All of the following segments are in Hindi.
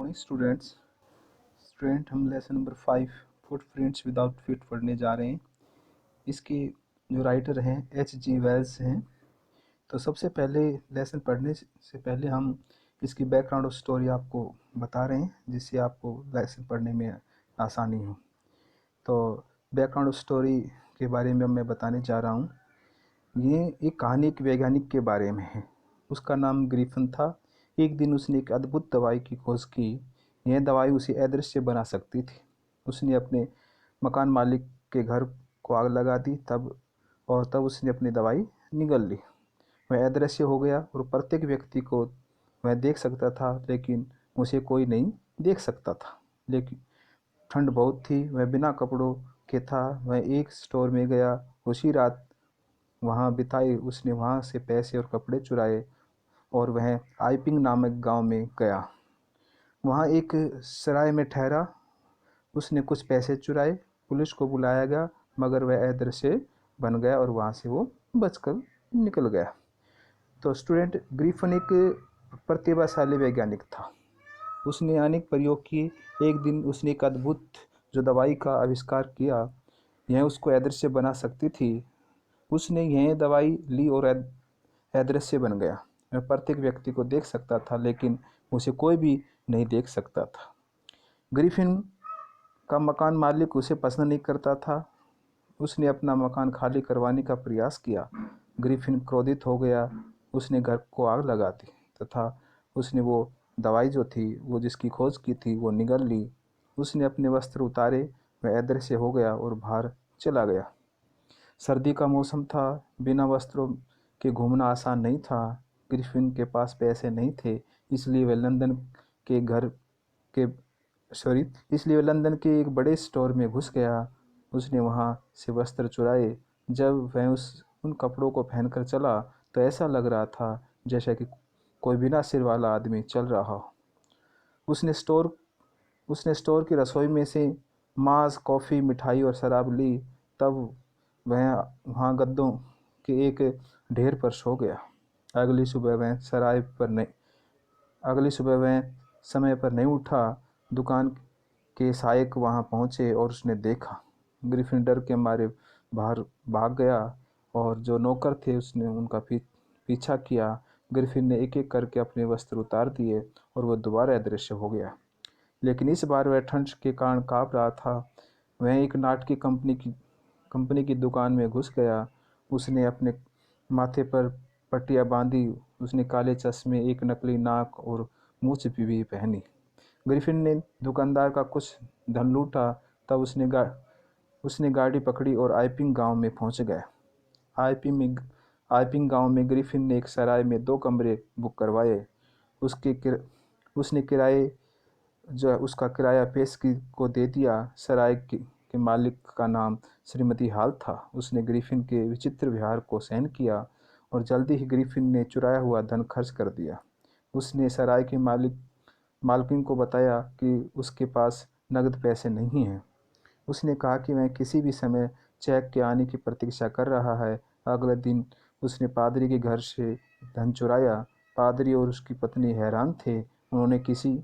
मॉर्निंग स्टूडेंट हम lesson number 5 footprints without feet पढ़ने जा रहे हैं। इसके जो राइटर हैं H.G. वेल्स हैं। तो सबसे पहले लेसन पढ़ने से पहले हम इसकी बैकग्राउंड और स्टोरी आपको बता रहे हैं, जिससे आपको लेसन पढ़ने में आसानी हो। तो बैकग्राउंड और स्टोरी के बारे में मैं बताने जा रहा हूँ। ये एक कहानी एक वैज्ञानिक के बारे में है। उसका नाम ग्रिफिन था। एक दिन उसने एक अद्भुत दवाई की खोज की। यह दवाई उसे अदृश्य बना सकती थी। उसने अपने मकान मालिक के घर को आग लगा दी तब उसने अपनी दवाई निगल ली। वह अदृश्य हो गया और प्रत्येक व्यक्ति को वह देख सकता था, लेकिन उसे कोई नहीं देख सकता था। लेकिन ठंड बहुत थी। वह बिना कपड़ों के था। वह एक स्टोर में गया। उसी रात वहाँ बिताई। उसने वहाँ से पैसे और कपड़े चुराए और वह आइपिंग नामक गांव में गया। वहाँ एक सराय में ठहरा। उसने कुछ पैसे चुराए। पुलिस को बुलाया गया, मगर वह अदृश्य बन गया और वहाँ से वो बचकर निकल गया। तो स्टूडेंट, ग्रिफिन एक प्रतिभाशाली वैज्ञानिक था। उसने अनेक प्रयोग किए। एक दिन उसने एक अद्भुत जो दवाई का आविष्कार किया, यह उसको अदृश्य बना सकती थी। उसने यह दवाई ली और अदृश्य बन गया। वह प्रत्येक व्यक्ति को देख सकता था, लेकिन उसे कोई भी नहीं देख सकता था। ग्रिफिन का मकान मालिक उसे पसंद नहीं करता था। उसने अपना मकान खाली करवाने का प्रयास किया। ग्रिफिन क्रोधित हो गया। उसने घर को आग लगा दी तथा उसने वो दवाई जो थी, वो जिसकी खोज की थी, वो निगल ली। उसने अपने वस्त्र उतारे। वह अदृश्य हो गया और बाहर चला गया। सर्दी का मौसम था। बिना वस्त्रों के घूमना आसान नहीं था। ग्रिफिन के पास पैसे नहीं थे, इसलिए वह लंदन के घर के सॉरी इसलिए वह लंदन के एक बड़े स्टोर में घुस गया। उसने वहां से वस्त्र चुराए। जब वह उन कपड़ों को पहनकर चला तो ऐसा लग रहा था जैसा कि कोई बिना सिर वाला आदमी चल रहा हो। उसने स्टोर की रसोई में से मांस, कॉफ़ी, मिठाई और शराब ली। तब वह वहाँ गद्दों के एक ढेर पर सो गया। अगली सुबह वह समय पर नहीं उठा। दुकान के सहायक वहाँ पहुँचे और उसने देखा। ग्रिफिन डर के मारे बाहर भाग गया और जो नौकर थे उसने उनका पीछा किया। ग्रिफिन ने एक एक करके अपने वस्त्र उतार दिए और वह दोबारा अदृश्य हो गया। लेकिन इस बार वह ठंड के कारण काँप रहा था। वह एक नाटकी कंपनी की दुकान में घुस गया। उसने अपने माथे पर पट्टियाँ बांधी। उसने काले चश्मे, एक नकली नाक और मूंछ भी पहनी। ग्रिफिन ने दुकानदार का कुछ धन लूटा। तब उसने गाड़ी पकड़ी और आइपिंग गांव में पहुंच गया। आइपिंग गांव में ग्रिफिन ने एक सराय में 2 कमरे बुक करवाए। उसने उसका किराया पेशगी को दे दिया। सराय के मालिक का नाम श्रीमती हॉल था। उसने ग्रिफिन के विचित्र व्यवहार को सहन किया और जल्दी ही ग्रिफिन ने चुराया हुआ धन खर्च कर दिया। उसने सराय के मालकिन को बताया कि उसके पास नकद पैसे नहीं हैं। उसने कहा कि वह किसी भी समय चेक के आने की प्रतीक्षा कर रहा है। अगले दिन उसने पादरी के घर से धन चुराया। पादरी और उसकी पत्नी हैरान थे। उन्होंने किसी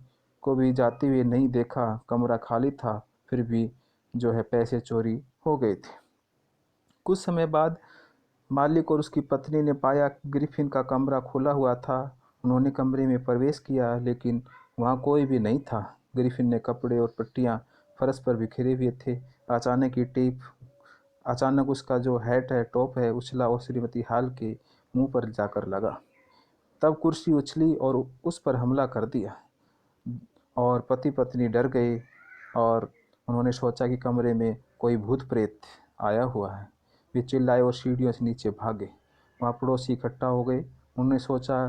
को भी जाते हुए नहीं देखा। कमरा खाली था, फिर भी पैसे चोरी हो गए थे। कुछ समय बाद मालिक और उसकी पत्नी ने पाया कि ग्रिफिन का कमरा खुला हुआ था। उन्होंने कमरे में प्रवेश किया, लेकिन वहाँ कोई भी नहीं था। ग्रिफिन ने कपड़े और पट्टियाँ फर्श पर बिखरे हुए थे। अचानक उसका जो टॉप है, उछला और श्रीमती हॉल के मुंह पर जाकर लगा। तब कुर्सी उछली और उस पर हमला कर दिया और पति पत्नी डर गए और उन्होंने सोचा कि कमरे में कोई भूत प्रेत आया हुआ है। वे चिल्लाए और सीढ़ियों से नीचे भागे। वहाँ पड़ोसी इकट्ठा हो गए। उन्होंने सोचा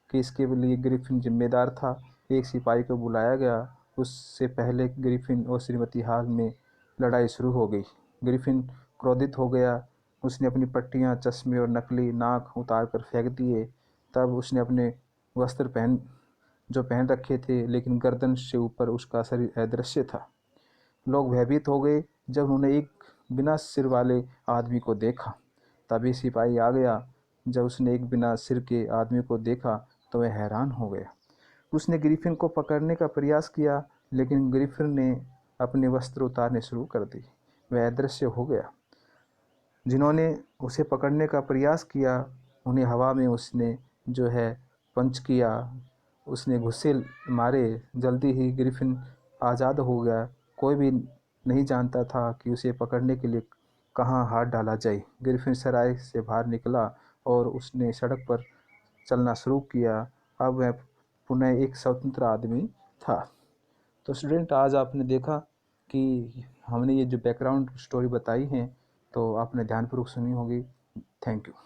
कि इसके लिए ग्रिफिन जिम्मेदार था। एक सिपाही को बुलाया गया। उससे पहले ग्रिफिन और श्रीमती हॉल में लड़ाई शुरू हो गई। ग्रिफिन क्रोधित हो गया। उसने अपनी पट्टियाँ, चश्मे और नकली नाक उतार कर फेंक दिए। तब उसने अपने वस्त्र पहन रखे थे, लेकिन गर्दन से ऊपर उसका शरीर अदृश्य था। लोग भयभीत हो गए जब उन्होंने एक बिना सिर वाले आदमी को देखा। तभी सिपाही आ गया। जब उसने एक बिना सिर के आदमी को देखा तो वह हैरान हो गया। उसने ग्रिफिन को पकड़ने का प्रयास किया, लेकिन ग्रिफिन ने अपने वस्त्र उतारने शुरू कर दी। वह अदृश्य हो गया। जिन्होंने उसे पकड़ने का प्रयास किया उन्हें हवा में उसने जो है पंच किया, उसने घुस्से मारे। जल्दी ही ग्रिफिन आज़ाद हो गया। कोई भी नहीं जानता था कि उसे पकड़ने के लिए कहाँ हाथ डाला जाए। ग्रिफिन सराय से बाहर निकला और उसने सड़क पर चलना शुरू किया। अब वह पुनः एक स्वतंत्र आदमी था। तो स्टूडेंट, आज आपने देखा कि हमने ये जो बैकग्राउंड स्टोरी बताई है तो आपने ध्यानपूर्वक सुनी होगी। Thank you.